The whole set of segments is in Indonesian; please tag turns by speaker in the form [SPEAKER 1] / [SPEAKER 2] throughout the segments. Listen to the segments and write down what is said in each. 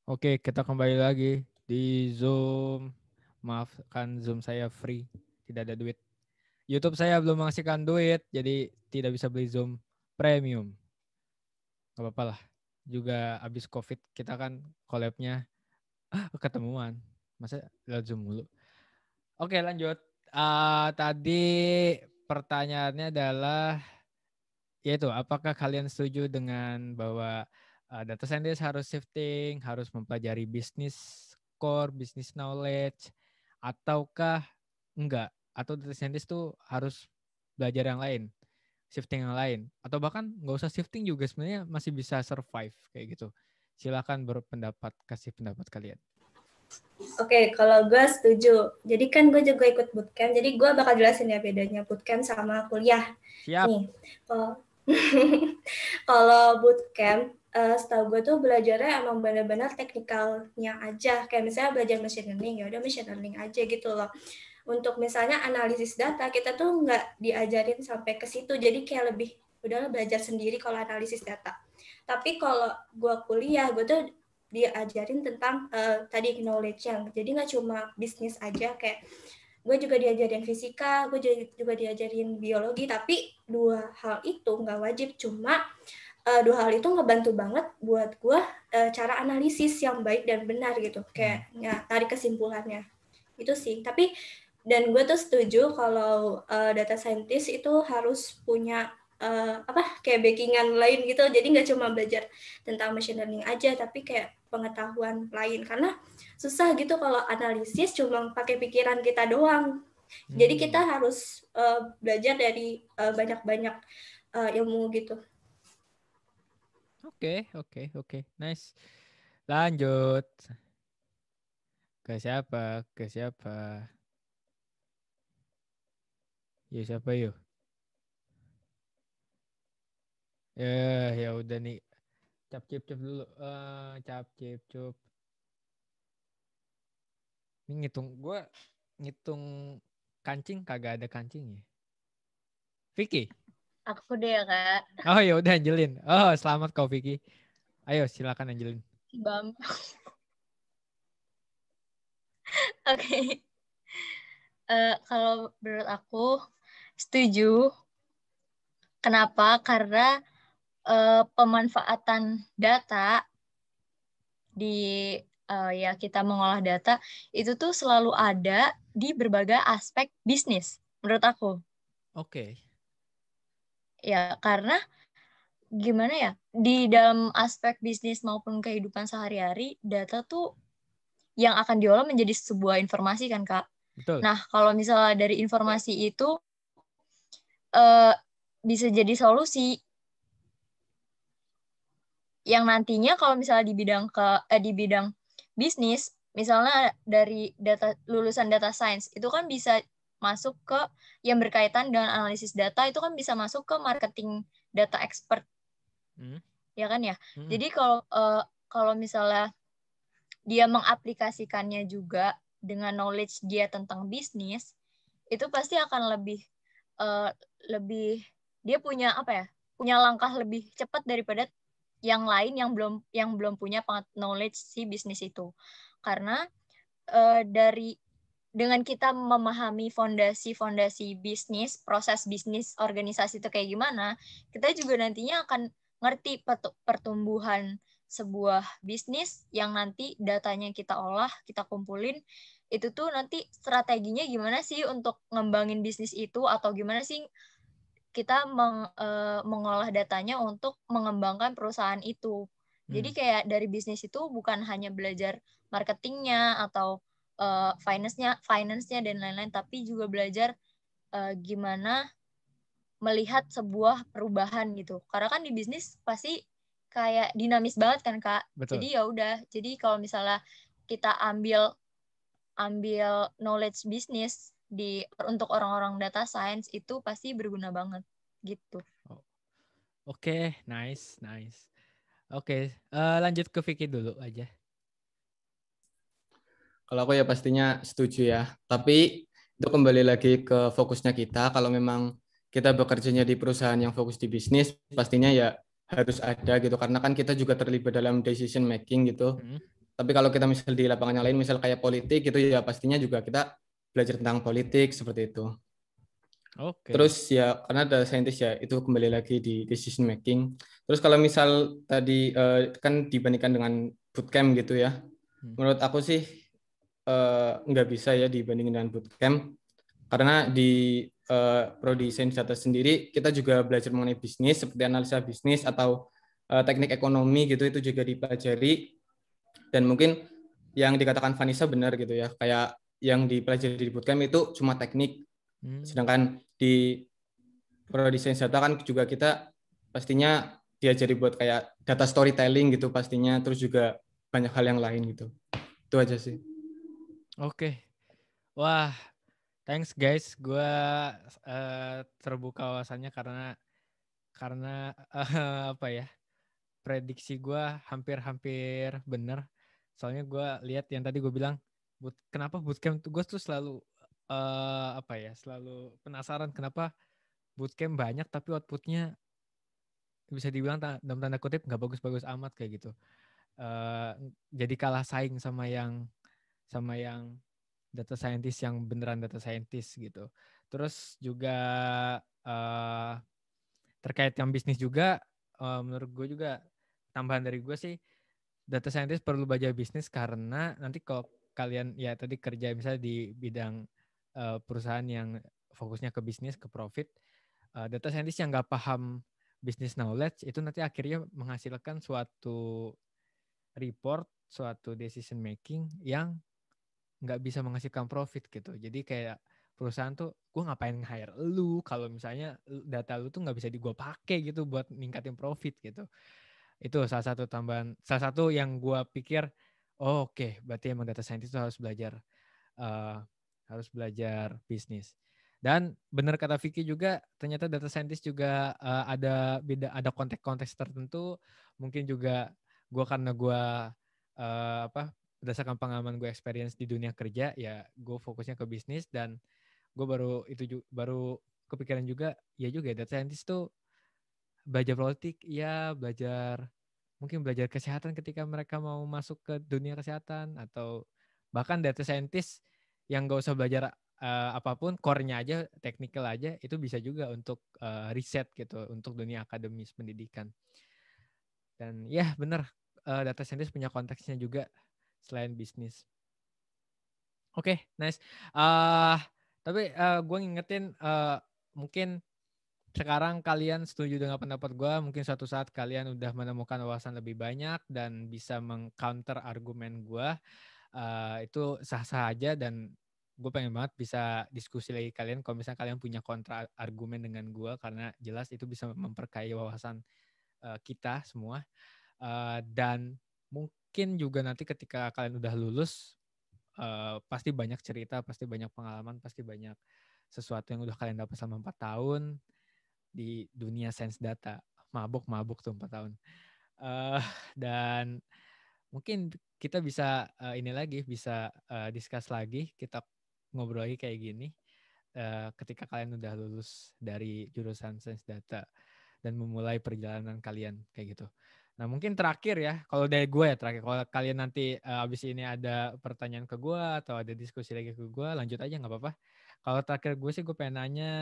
[SPEAKER 1] Oke, kita kembali lagi di Zoom. Maaf, kan Zoom saya free, tidak ada duit. YouTube saya belum menghasilkan duit, jadi tidak bisa beli Zoom Premium. Gak apa-apa lah. Juga abis COVID kita kan collab-nya ketemuan. Masa lewat Zoom mulu? Oke, lanjut. Tadi pertanyaannya adalah, yaitu apakah kalian setuju dengan bahwa data scientist harus shifting, harus mempelajari bisnis core, business knowledge, ataukah enggak? Atau data scientist tuh harus belajar yang lain, shifting yang lain, atau bahkan nggak usah shifting juga sebenarnya masih bisa survive kayak gitu. Silakan berpendapat, kasih pendapat kalian.
[SPEAKER 2] Oke, kalau gue setuju. Jadi kan gue juga ikut bootcamp. Jadi gue bakal jelasin ya bedanya bootcamp sama kuliah.
[SPEAKER 1] Siap.
[SPEAKER 2] Nih, kalau kalau bootcamp, setahu gue tuh belajarnya emang benar-benar teknikalnya aja. Kayak misalnya belajar machine learning, ya udah machine learning aja gitu loh. Untuk misalnya analisis data, kita tuh nggak diajarin sampai ke situ. Jadi kayak lebih udahlah belajar sendiri kalau analisis data. Tapi kalau gue kuliah, gue tuh diajarin tentang tadi knowledge yang jadi nggak cuma bisnis aja, kayak gue juga diajarin fisika, gue juga diajarin biologi, tapi dua hal itu nggak wajib, cuma dua hal itu ngebantu banget buat gue cara analisis yang baik dan benar gitu, kayak tarik kesimpulannya itu sih. Tapi dan gue tuh setuju kalau data scientist itu harus punya kayak backingan lain gitu, jadi nggak cuma belajar tentang machine learning aja, tapi kayak pengetahuan lain, karena susah gitu kalau analisis cuma pakai pikiran kita doang. Jadi kita harus belajar dari banyak-banyak ilmu gitu.
[SPEAKER 1] Oke. Nice. Lanjut. Ke siapa? Ya siapa yuk? Ya udah nih. Cap cip dulu. Cap cip cup. Ini ngitung kancing kagak ada kancingnya. Vicky.
[SPEAKER 3] Aku deh ya Kak.
[SPEAKER 1] Oh ya udah Angelin. Oh selamat kau Vicky. Ayo silakan Angelin.
[SPEAKER 3] Bam. Oke. Kalau menurut aku setuju. Kenapa? Karena pemanfaatan data di ya kita mengolah data itu tuh selalu ada di berbagai aspek bisnis menurut aku.
[SPEAKER 1] Oke.
[SPEAKER 3] Ya karena gimana ya, di dalam aspek bisnis maupun kehidupan sehari-hari data tuh yang akan diolah menjadi sebuah informasi kan Kak.
[SPEAKER 1] Betul.
[SPEAKER 3] Nah kalau misalnya dari informasi itu bisa jadi solusi yang nantinya kalau misalnya di bidang bisnis, misalnya dari lulusan data science itu kan bisa masuk ke yang berkaitan dengan analisis data, itu kan bisa masuk ke marketing data expert, ya kan ya. Jadi kalau misalnya dia mengaplikasikannya juga dengan knowledge dia tentang bisnis, itu pasti akan lebih dia punya punya langkah lebih cepat daripada yang lain yang belum punya knowledge si bisnis itu. Karena dengan kita memahami fondasi bisnis, proses bisnis organisasi itu kayak gimana, kita juga nantinya akan ngerti pertumbuhan sebuah bisnis yang nanti datanya kita olah, kita kumpulin, itu tuh nanti strateginya gimana sih untuk ngembangin bisnis itu, atau gimana sih kita mengolah datanya untuk mengembangkan perusahaan itu. Jadi kayak dari bisnis itu bukan hanya belajar marketingnya atau finance-nya dan lain-lain, tapi juga belajar gimana melihat sebuah perubahan gitu. Karena kan di bisnis pasti kayak dinamis banget kan Kak.
[SPEAKER 1] Betul.
[SPEAKER 3] Jadi ya udah. Jadi kalau misalnya kita ambil knowledge bisnis untuk orang-orang data science itu pasti berguna banget gitu.
[SPEAKER 1] Oke, nice. Oke, lanjut ke Vicky dulu aja.
[SPEAKER 4] Kalau aku ya pastinya setuju ya. Tapi itu kembali lagi ke fokusnya kita. Kalau memang kita bekerjanya di perusahaan yang fokus di bisnis, pastinya ya harus ada gitu. Karena kan kita juga terlibat dalam decision making gitu. Tapi kalau kita misal di lapangan yang lain, misal kayak politik gitu ya pastinya juga kita belajar tentang politik seperti itu.
[SPEAKER 1] Oke.
[SPEAKER 4] Terus ya karena data scientist ya itu kembali lagi di decision making. Terus kalau misal tadi kan dibandingkan dengan bootcamp gitu ya, menurut aku sih nggak bisa ya dibandingkan dengan bootcamp karena di prodi sains data sendiri kita juga belajar mengenai bisnis seperti analisa bisnis atau teknik ekonomi gitu itu juga dipelajari dan mungkin yang dikatakan Vanessa benar gitu ya kayak yang dipelajari di bootcamp itu cuma teknik sedangkan di prodi sains data kan juga kita pastinya diajari buat kayak data storytelling gitu pastinya terus juga banyak hal yang lain gitu itu aja sih.
[SPEAKER 1] Oke. Wah, thanks guys. Gue terbuka wawasannya karena apa ya? Prediksi gue hampir-hampir bener. Soalnya gue lihat yang tadi gue bilang, kenapa bootcamp tuh gue tuh selalu apa ya? Selalu penasaran kenapa bootcamp banyak tapi outputnya bisa dibilang dalam tanda kutip nggak bagus-bagus amat kayak gitu. Jadi kalah saing sama yang data scientist yang beneran data scientist gitu. Terus juga terkait yang bisnis juga, menurut gue juga tambahan dari gue sih, data scientist perlu belajar bisnis karena nanti kalau kalian ya tadi kerja misalnya di bidang perusahaan yang fokusnya ke bisnis, ke profit, data scientist yang nggak paham business knowledge itu nanti akhirnya menghasilkan suatu report, suatu decision making yang nggak bisa menghasilkan profit gitu. Jadi kayak perusahaan tuh gue ngapain hire lu kalau misalnya data lu tuh nggak bisa gue pakai gitu buat ningkatin profit gitu. Itu salah satu yang gue pikir oke, berarti emang data scientist tuh harus belajar bisnis. Dan benar kata Vicky juga ternyata data scientist juga ada konteks-konteks tertentu. Mungkin juga karena gue berdasarkan pengalaman gue experience di dunia kerja ya gue fokusnya ke bisnis dan gue baru kepikiran juga ya juga data scientist tuh belajar politik ya mungkin belajar kesehatan ketika mereka mau masuk ke dunia kesehatan atau bahkan data scientist yang gak usah belajar apapun core-nya aja technical aja itu bisa juga untuk riset gitu untuk dunia akademis pendidikan dan ya benar data scientist punya konteksnya juga selain bisnis. Oke, nice. Tapi gue ngingetin mungkin sekarang kalian setuju dengan pendapat gue, mungkin suatu saat kalian udah menemukan wawasan lebih banyak dan bisa meng-counter argumen gue. Itu sah-sah aja dan gue pengen banget bisa diskusi lagi kalian kalau misalnya kalian punya kontra argumen dengan gue karena jelas itu bisa memperkaya wawasan kita semua. Dan mungkin juga nanti ketika kalian udah lulus pasti banyak cerita, pasti banyak pengalaman, pasti banyak sesuatu yang udah kalian dapat selama 4 tahun di dunia sains data. Mabuk tuh 4 tahun. Dan mungkin kita bisa bisa discuss lagi, kita ngobrol lagi kayak gini ketika kalian udah lulus dari jurusan sains data dan memulai perjalanan kalian kayak gitu. Nah mungkin terakhir ya, kalau dari gue ya terakhir, kalau kalian nanti abis ini ada pertanyaan ke gue atau ada diskusi lagi ke gue, lanjut aja nggak apa-apa. Kalau terakhir gue sih gue pengen nanya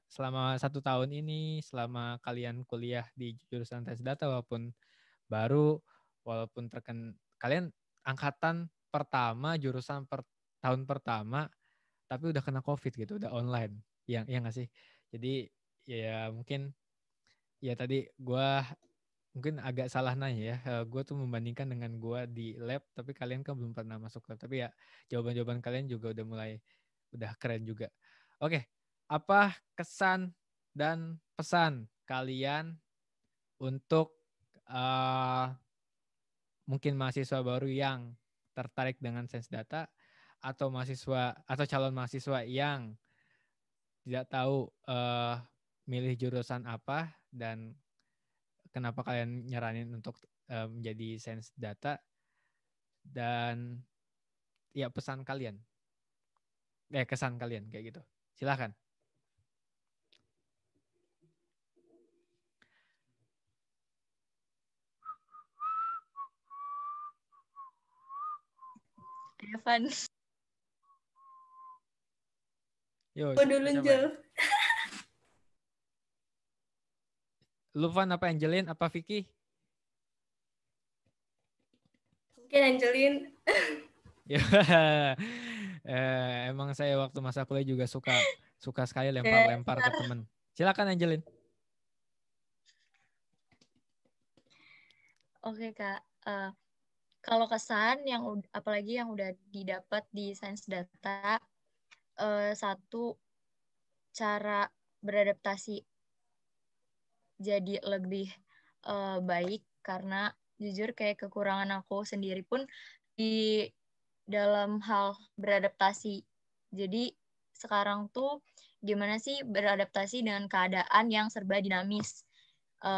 [SPEAKER 1] selama 1 tahun ini, selama kalian kuliah di jurusan sains data walaupun baru, walaupun kalian angkatan pertama, jurusan tahun pertama, tapi udah kena COVID gitu, udah online. Yang nggak sih? Jadi ya mungkin ya tadi gue mungkin agak salah nanya ya. Gue tuh membandingkan dengan gue di lab, tapi kalian kan belum pernah masuk lab. Tapi ya jawaban-jawaban kalian juga udah keren juga. Oke, apa kesan dan pesan kalian untuk mungkin mahasiswa baru yang tertarik dengan sains data atau calon mahasiswa yang tidak tahu milih jurusan apa dan kenapa kalian nyaranin untuk menjadi sains data dan ya kesan kalian kayak gitu. Silakan.
[SPEAKER 3] Evan.
[SPEAKER 1] Yo,
[SPEAKER 2] Gue dulu,
[SPEAKER 1] siapa?
[SPEAKER 2] Jel.
[SPEAKER 1] Lu Van apa Angelin apa Vicky?
[SPEAKER 2] Mungkin Angelin.
[SPEAKER 1] Ya, emang saya waktu masa kuliah juga suka sekali lempar-lempar ke temen. Silakan Angelin.
[SPEAKER 3] Oke Kak, kalau kesan yang apalagi yang udah didapat di sains data, satu, cara beradaptasi jadi lebih baik, karena jujur kayak kekurangan aku sendiri pun di dalam hal beradaptasi. Jadi sekarang tuh gimana sih beradaptasi dengan keadaan yang serba dinamis.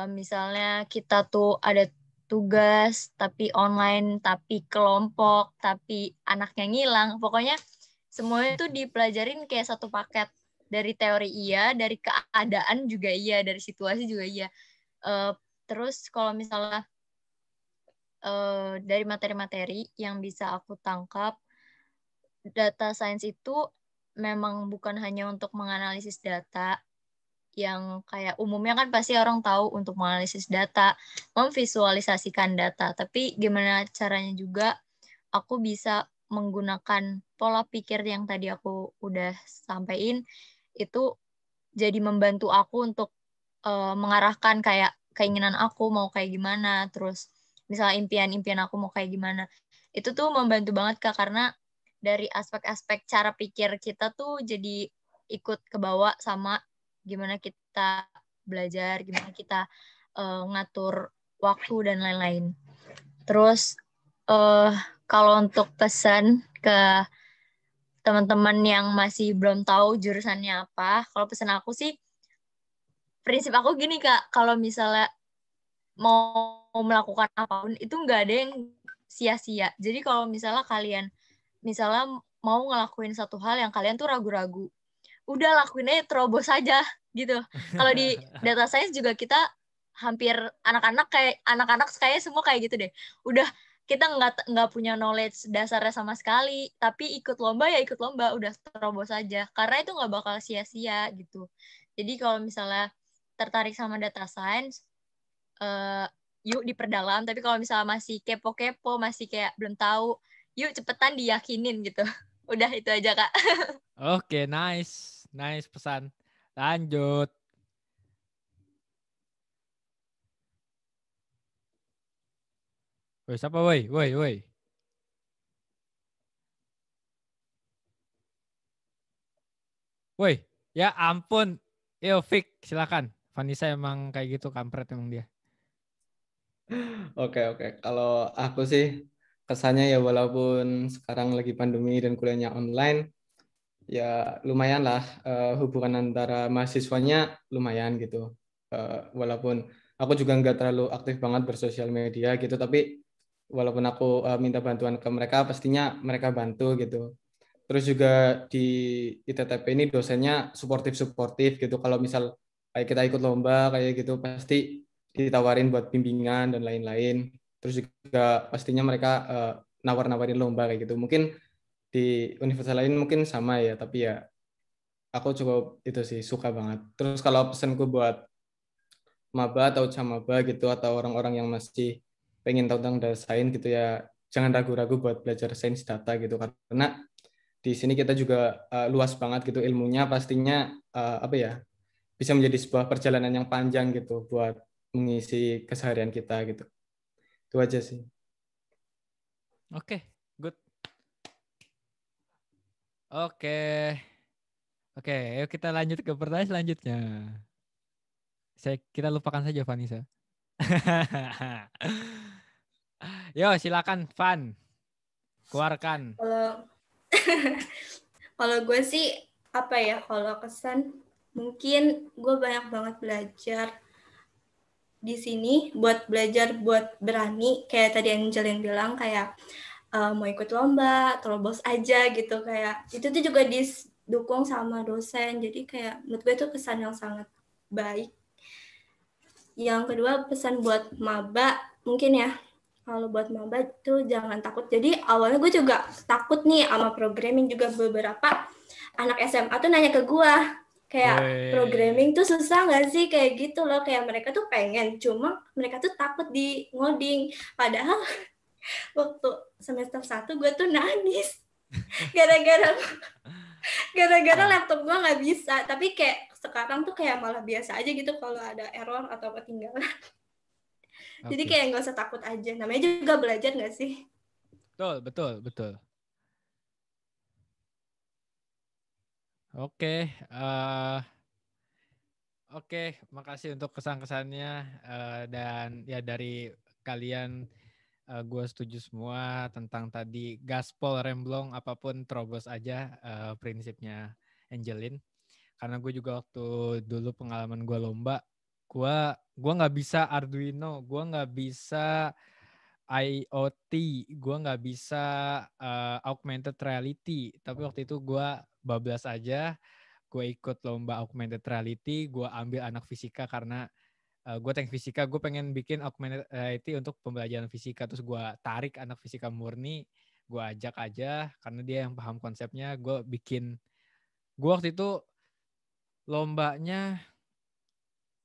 [SPEAKER 3] Misalnya kita tuh ada tugas tapi online, tapi kelompok, tapi anaknya ngilang. Pokoknya semuanya tuh dipelajarin kayak satu paket. Dari teori iya, dari keadaan juga iya, dari situasi juga iya. Terus kalau misalnya dari materi-materi yang bisa aku tangkap, data science itu memang bukan hanya untuk menganalisis data, yang kayak umumnya kan pasti orang tahu untuk menganalisis data, memvisualisasikan data, tapi gimana caranya juga aku bisa menggunakan pola pikir yang tadi aku udah sampaikan, itu jadi membantu aku untuk mengarahkan kayak keinginan aku mau kayak gimana, terus misalnya impian-impian aku mau kayak gimana. Itu tuh membantu banget Kak, karena dari aspek-aspek cara pikir kita tuh jadi ikut kebawa sama gimana kita belajar, gimana kita ngatur waktu dan lain-lain. Terus kalau untuk pesan ke teman-teman yang masih belum tahu jurusannya apa, kalau pesan aku sih, prinsip aku gini Kak, kalau misalnya mau melakukan apapun itu nggak ada yang sia-sia. Jadi kalau misalnya kalian misalnya mau ngelakuin satu hal yang kalian tuh ragu-ragu, udah lakuin aja, terobos aja gitu. Kalau di data science juga kita hampir anak-anak kayak semua kayak gitu deh. Udah kita nggak punya knowledge dasarnya sama sekali, tapi ikut lomba ya ikut lomba, udah terobos aja. Karena itu nggak bakal sia-sia gitu. Jadi kalau misalnya tertarik sama data science, yuk diperdalam. Tapi kalau misalnya masih kepo-kepo, masih kayak belum tahu, yuk cepetan diyakinin gitu. Udah itu aja Kak.
[SPEAKER 1] Oke, nice pesan. Lanjut. Woi, siapa woi? Woi. Woi, ya ampun. Yo, Vic, silakan. Vanessa emang kayak gitu, kampret emang dia.
[SPEAKER 4] Oke. Kalau aku sih kesannya ya walaupun sekarang lagi pandemi dan kuliahnya online, ya lumayan lah hubungan antara mahasiswanya lumayan gitu. Walaupun aku juga nggak terlalu aktif banget bersosial media gitu, tapi walaupun aku minta bantuan ke mereka, pastinya mereka bantu gitu. Terus juga di ITTP ini dosennya suportif gitu. Kalau misal kayak kita ikut lomba kayak gitu, pasti ditawarin buat bimbingan dan lain-lain. Terus juga pastinya mereka nawar-nawarin lomba kayak gitu. Mungkin di universitas lain mungkin sama ya, tapi ya aku cukup itu sih suka banget. Terus kalau pesanku buat maba atau camaba gitu atau orang-orang yang masih pengen tahu tentang data science gitu ya, jangan ragu-ragu buat belajar sains data gitu, karena di sini kita juga luas banget gitu ilmunya, pastinya apa ya, bisa menjadi sebuah perjalanan yang panjang gitu buat mengisi keseharian kita gitu. Itu aja sih.
[SPEAKER 1] Oke, good. Oke, yuk kita lanjut ke pertanyaan selanjutnya. Kita lupakan saja Vanessa. Yo, silakan Van. Keluarkan.
[SPEAKER 2] Kalau gue sih apa ya, kalau kesan mungkin gue banyak banget belajar di sini, buat belajar buat berani kayak tadi Angelin bilang, kayak mau ikut lomba terobos aja gitu, kayak itu tuh juga didukung sama dosen, jadi kayak menurut gue itu kesan yang sangat baik. Yang kedua, pesan buat maba mungkin ya, Kalau buat maba tuh jangan takut. Jadi awalnya gue juga takut nih sama programming, juga beberapa anak SMA tuh nanya ke gue kayak programming tuh susah nggak sih kayak gitu loh, kayak mereka tuh pengen cuma mereka tuh takut di ngoding. Padahal waktu semester 1 gue tuh nangis gara-gara laptop gue nggak bisa, tapi kayak sekarang tuh kayak malah biasa aja gitu kalau ada error atau ketinggalan. Jadi kayak nggak usah takut aja, namanya juga belajar nggak sih?
[SPEAKER 1] Betul. Oke, makasih untuk kesan-kesannya, dan ya dari kalian gue setuju semua tentang tadi gaspol remblong apapun terobos aja, prinsipnya Angelin. Karena gue juga waktu dulu pengalaman gue lomba, gue nggak bisa Arduino, gue nggak bisa IoT, gue nggak bisa augmented reality. Tapi waktu itu gue bablas aja, gue ikut lomba augmented reality, gue ambil anak fisika karena gue teknik fisika, gue pengen bikin augmented reality untuk pembelajaran fisika. Terus gue tarik anak fisika murni, gue ajak aja karena dia yang paham konsepnya. Gue waktu itu lombanya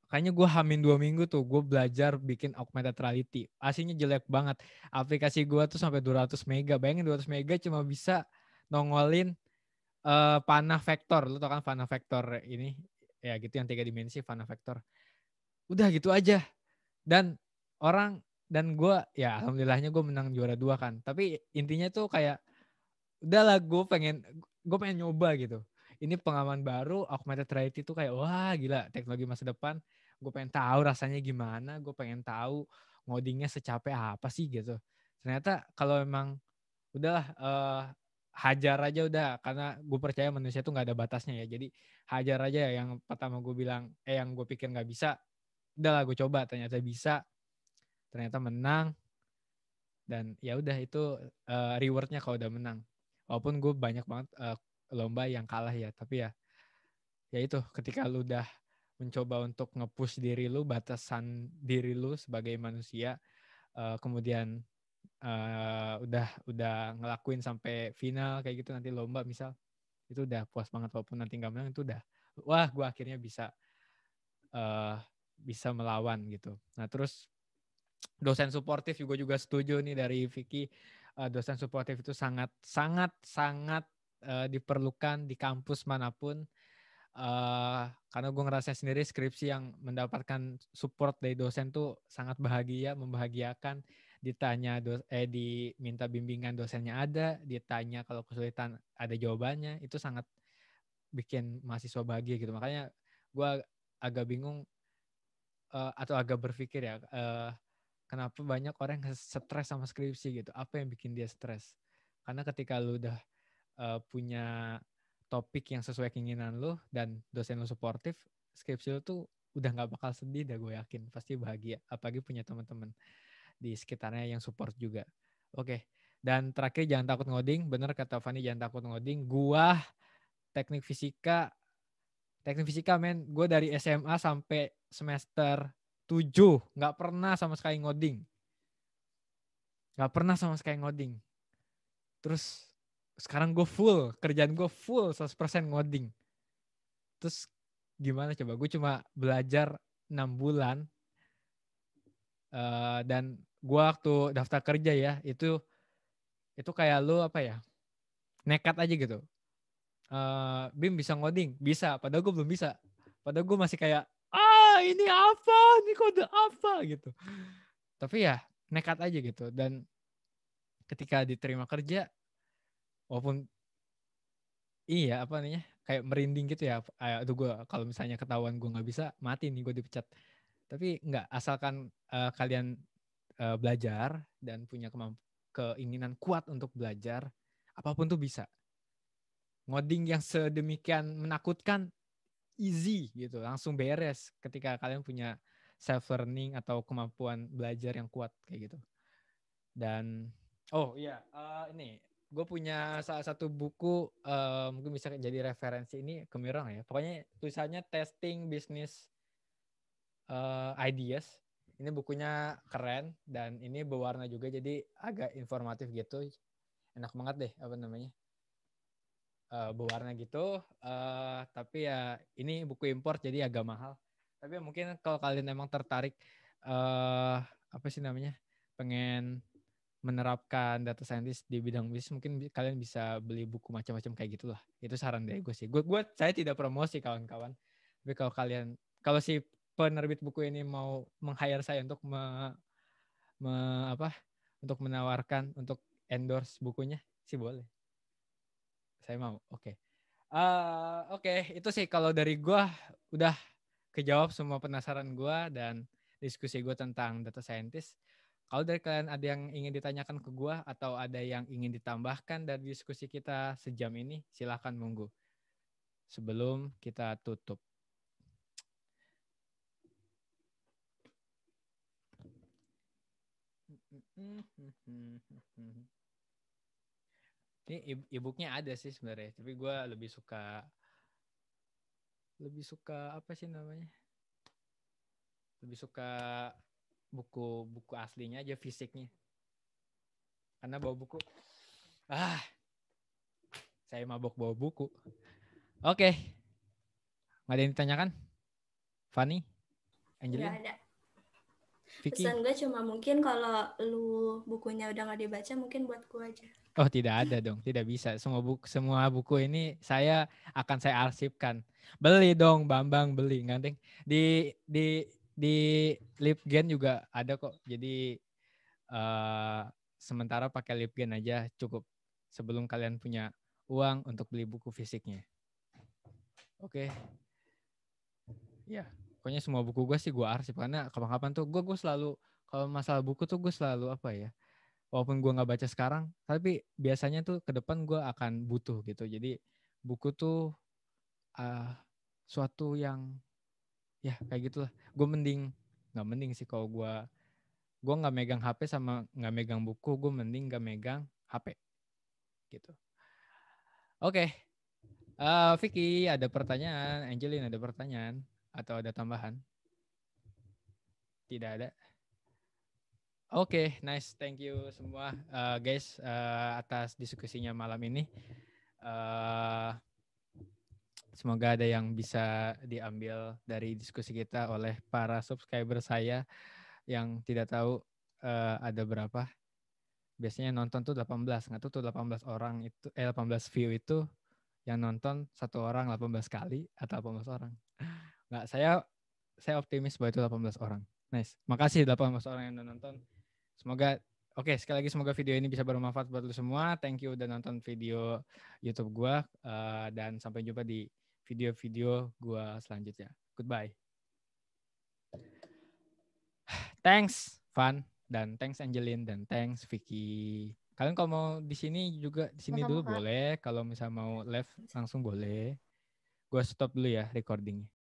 [SPEAKER 1] kayaknya gue hamin 2 minggu tuh gue belajar bikin augmented reality. Aslinya jelek banget. Aplikasi gue tuh sampai 200 mega. Bayangin 200 mega cuma bisa nongolin panah vektor. Lu tau kan panah vektor ini? Ya gitu yang 3 dimensi panah vektor. Udah gitu aja. Dan gue ya alhamdulillahnya gue menang juara 2 kan. Tapi intinya tuh kayak udahlah gue pengen nyoba gitu. Ini pengalaman baru, augmented reality tuh kayak wah gila teknologi masa depan. Gue pengen tahu rasanya gimana, gue pengen tahu ngodingnya secapek apa sih gitu. Ternyata kalau emang udahlah hajar aja udah, karena gue percaya manusia tuh nggak ada batasnya ya. Jadi hajar aja ya, yang pertama gue bilang yang gue pikir nggak bisa, udahlah gue coba, ternyata bisa, ternyata menang, dan ya udah itu rewardnya kalau udah menang. Walaupun gue banyak banget lomba yang kalah ya, tapi ya itu ketika lu udah mencoba untuk nge-push diri lu, batasan diri lu sebagai manusia, kemudian udah ngelakuin sampai final kayak gitu, nanti lomba misal, itu udah puas banget. Walaupun nanti nggak menang, itu udah wah gue akhirnya bisa melawan gitu. Nah terus dosen suportif juga setuju nih dari Vicky. Dosen suportif itu sangat diperlukan di kampus manapun. Karena gue ngerasa sendiri skripsi yang mendapatkan support dari dosen tuh sangat membahagiakan. Ditanya diminta bimbingan dosennya ada, ditanya kalau kesulitan ada jawabannya, itu sangat bikin mahasiswa bahagia gitu. Makanya gue agak bingung atau agak berpikir ya, kenapa banyak orang yang stres sama skripsi gitu. Apa yang bikin dia stres? Karena ketika lu udah punya topik yang sesuai keinginan lu dan dosen lu suportif, skripsi lu tuh udah gak bakal sedih dah, gue yakin. Pasti bahagia. Apalagi punya teman-teman di sekitarnya yang support juga. Oke. Dan terakhir, jangan takut ngoding. Bener kata Fani, jangan takut ngoding. Gua teknik fisika men. Gue dari SMA sampai semester 7 gak pernah sama sekali ngoding. Terus sekarang kerjaan gue full 100% ngoding. Terus gimana coba? Gue cuma belajar 6 bulan. Dan gue waktu daftar kerja ya, itu kayak lu apa ya, nekat aja gitu. Bim bisa ngoding? Bisa. Padahal gue belum bisa. Padahal gue masih kayak, ini apa? Ini kode apa? Gitu. Tapi ya nekat aja gitu. Dan ketika diterima kerja, walaupun kayak merinding gitu ya. Aduh, gue kalau misalnya ketahuan gue nggak bisa, mati nih, gue dipecat. Tapi nggak, asalkan kalian belajar dan punya keinginan kuat untuk belajar, apapun tuh bisa. Ngoding yang sedemikian menakutkan easy gitu, langsung beres ketika kalian punya self learning atau kemampuan belajar yang kuat kayak gitu. Dan ini gue punya salah satu buku, mungkin bisa jadi referensi, ini kemirang ya. Pokoknya tulisannya Testing Business Ideas. Ini bukunya keren dan ini berwarna juga jadi agak informatif gitu. Enak banget deh apa namanya. Berwarna gitu. Tapi ya ini buku impor jadi agak mahal. Tapi mungkin kalau kalian emang tertarik apa sih namanya? Pengen menerapkan data scientist di bidang bisnis, mungkin kalian bisa beli buku macam-macam kayak gitulah. Itu saran dari gue sih. Saya tidak promosi kawan-kawan. Tapi kalau si penerbit buku ini mau meng-hire saya untuk untuk menawarkan, untuk endorse bukunya sih boleh. Saya mau. Oke. Oke, itu sih kalau dari gue udah kejawab semua penasaran gue dan diskusi gue tentang data scientist. Kalau dari kalian ada yang ingin ditanyakan ke gue atau ada yang ingin ditambahkan dari diskusi kita sejam ini, silakan monggo. Sebelum kita tutup. Ini e-booknya ada sih sebenarnya, tapi gue lebih suka apa sih namanya? Lebih suka buku aslinya aja, fisiknya. Karena bawa buku, saya mabok bawa buku. Oke. Nggak ada yang ditanyakan? Fanny? Angelin?
[SPEAKER 2] Nggak ada.
[SPEAKER 1] Vicky?
[SPEAKER 2] Pesan gue cuma mungkin kalau lu bukunya udah nggak dibaca, mungkin buat gue aja.
[SPEAKER 1] Oh, tidak ada dong, tidak bisa. Semua buku ini saya arsipkan. Beli dong, Bambang, beli, ganteng. Di Lipgen juga ada kok. Jadi sementara pakai Lipgen aja cukup sebelum kalian punya uang untuk beli buku fisiknya. Oke. Ya, pokoknya semua buku gue sih gue arsip karena kapan-kapan tuh gue selalu kalau masalah buku tuh gue selalu apa ya? Walaupun gue nggak baca sekarang, tapi biasanya tuh ke depan gue akan butuh gitu. Jadi buku tuh suatu yang ya kayak gitulah. Gue nggak mending sih kalau gue nggak megang HP sama nggak megang buku, gue mending nggak megang HP gitu. Oke. Vicky ada pertanyaan, Angelin ada pertanyaan atau ada tambahan? Tidak ada. Oke, nice. Thank you semua guys atas diskusinya malam ini. Semoga ada yang bisa diambil dari diskusi kita oleh para subscriber saya yang tidak tahu ada berapa. Biasanya nonton tuh 18, nggak tahu tuh 18 orang itu 18 view itu yang nonton satu orang 18 kali atau 18 orang. Nggak, saya optimis bahwa itu 18 orang. Nice. Makasih 18 orang yang udah nonton. Sekali lagi semoga video ini bisa bermanfaat buat lu semua. Thank you udah nonton video YouTube gua dan sampai jumpa di video-video gua selanjutnya. Goodbye. Thanks Van dan thanks Angelin dan thanks Vicky. Kalian kalau mau di sini dulu boleh. Kalau misalnya mau live langsung boleh. Gua stop dulu ya recordingnya.